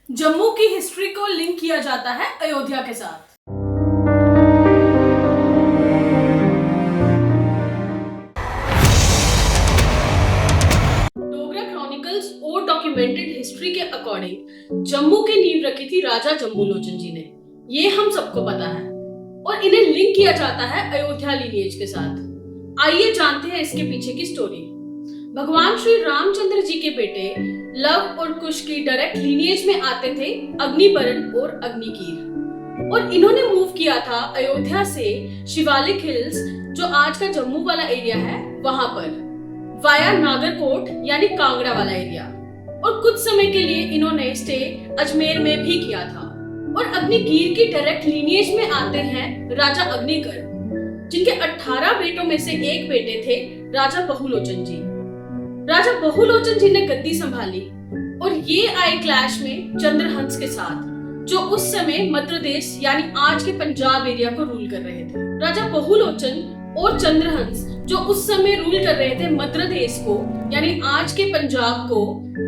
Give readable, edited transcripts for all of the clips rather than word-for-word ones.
जम्मू की हिस्ट्री को लिंक किया जाता है अयोध्या के साथ। डोगरा क्रॉनिकल्स और डॉक्यूमेंटेड हिस्ट्री के अकॉर्डिंग जम्मू की नींव रखी थी राजा जम्बूलोचन जी ने। ये हम सबको पता है और इन्हें लिंक किया जाता है अयोध्या लीनिएज के साथ। आइए जानते हैं इसके पीछे की स्टोरी। भगवान श्री रामचंद्र जी के बेटे लव और कुश की डायरेक्ट लीनिएज में आते थे अग्निबरन और अग्निकीर, और इन्होंने मूव किया था अयोध्या से शिवालिक हिल्स, जो आज का जम्मू वाला एरिया है, वहां पर वाया नागरकोट यानी कांगड़ा वाला एरिया। और कुछ समय के लिए इन्होंने स्टे अजमेर में भी किया था। और अग्निकीर की डायरेक्ट लीनिएज में आते हैं राजा अग्निकर, जिनके 18 बेटों में से एक बेटे थे राजा बहुलोचन जी। राजा बहुलोचन जी ने गद्दी संभाली और ये आए क्लैश में चंद्रहंस के साथ, जो उस समय मध्य प्रदेश यानी आज के पंजाब एरिया को रूल कर रहे थे। राजा बहुलोचन और चंद्रहंस जो उस समय रूल कर रहे थे मध्य प्रदेश को यानी आज के पंजाब को,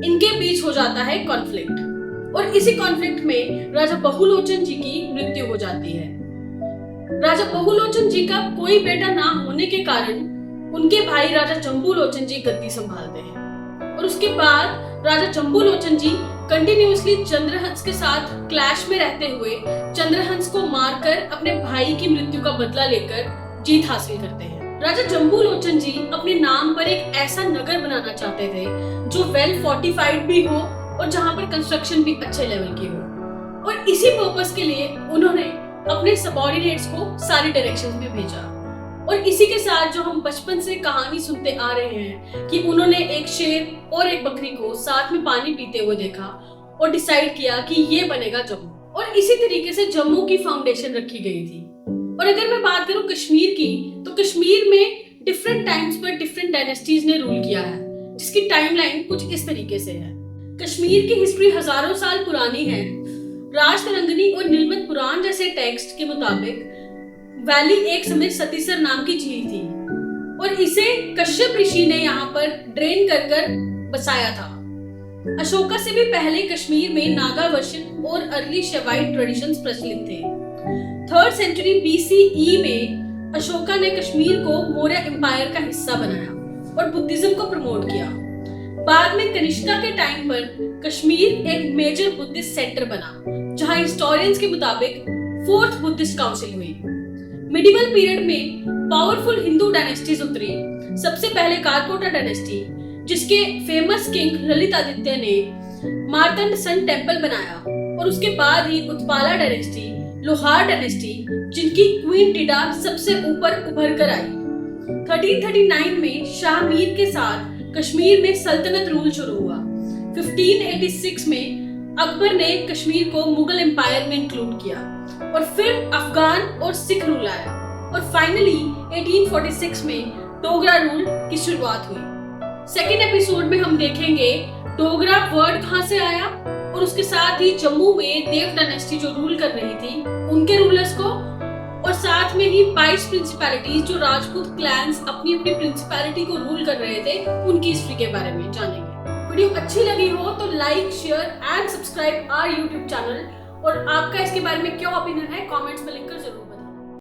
इनके बीच हो जाता है कॉन्फ्लिक्ट। और इसी कॉन्फ्लिक्ट में राजा बहुलोचन जी की मृत्यु हो जाती है। राजा बहुलोचन जी का कोई बेटा ना होने के कारण उनके भाई राजा जम्बूलोचन जी गद्दी संभालते हैं। और उसके बाद राजा जम्बूलोचन जी कंटिन्यूअसली चंद्रहंस के साथ क्लैश में रहते हुए चंद्रहंस को मारकर अपने भाई की मृत्यु का बदला लेकर जीत हासिल करते हैं। राजा जम्बूलोचन जी अपने नाम पर एक ऐसा नगर बनाना चाहते थे जो वेल फोर्टिफाइड भी हो और जहां पर कंस्ट्रक्शन भी अच्छे लेवल की हो। और इसी पर्पस के लिए उन्होंने अपने सबऑर्डिनेट्स को सारी डायरेक्शंस में भेजा। और इसी के साथ जो हम बचपन से कहानी सुनते आ रहे हैं कि उन्होंने एक शेर और एक बकरी को साथ में पानी पीते हुए देखा और डिसाइड किया कि ये बनेगा जम्मू। और इसी तरीके से जम्मू की फाउंडेशन रखी गई थी। और अगर मैं बात करूं कश्मीर की, तो कश्मीर में डिफरेंट टाइम्स पर डिफरेंट डायनेस्टीज ने रूल किया है, जिसकी टाइमलाइन कुछ इस तरीके से है। कश्मीर की हिस्ट्री हजारों साल पुरानी है। राजतरंगिणी और नीलमत पुराण जैसे टेक्स्ट के मुताबिक वैली एक समय सतीसर नाम की झील थी और इसे कश्यप ऋषि ने यहाँ पर ड्रेन कर कर बसाया था। अशोका से भी पहले कश्मीर में नागा वर्शिप और अर्ली शैवाइट ट्रेडिशंस प्रचलित थे। 3rd सेंचुरी BCE में अशोका ने कश्मीर को मौर्य एम्पायर का हिस्सा बनाया और बुद्धिज्म को प्रमोट किया। बाद में कनिष्का के टाइम पर कश्मीर एक मेजर बुद्धिस्ट सेंटर बना, जहां हिस्टोरियंस के मुताबिक 4th बुद्धिस्ट काउंसिल हुई। मिडिवल पीरियड में पावरफुल हिंदू डायनेस्टीज उतरी। सबसे पहले कारकोटा डायनेस्टी, जिसके फेमस किंग ललितादित्य ने मार्तंड सन टेंपल बनाया, और उसके बाद ही उत्पाला डायनेस्टी, लोहार डायनेस्टी, जिनकी क्वीन डिडा सबसे ऊपर उभर कर आई। 1339 में शाह मीर के साथ कश्मीर में सल्तनत रूल शुरू हुआ। 1586 में अकबर ने कश्मीर को मुगल एम्पायर में इंक्लूड किया और फिर अफगान और सिख रूल आया, और फाइनली 1846 में डोगरा रूल की शुरुआत हुई। सेकेंड एपिसोड में हम देखेंगे डोगरा वर्ड कहां से आया, और उसके साथ ही जम्मू में देव डायनेस्टी जो रूल कर रही थी उनके रूलर्स को, और साथ में ही 22 प्रिंसिपैलिटीज जो राजपूत क्लैंस अपनी अपनी प्रिंसिपैलिटी को रूल कर रहे थे, उनकी हिस्ट्री के बारे में जानेंगे। वीडियो अच्छी लगी हो तो like, share and subscribe our YouTube channel. और आपका इसके बारे में क्या ओपिनियन है, कमेंट्स में लिखकर जरूर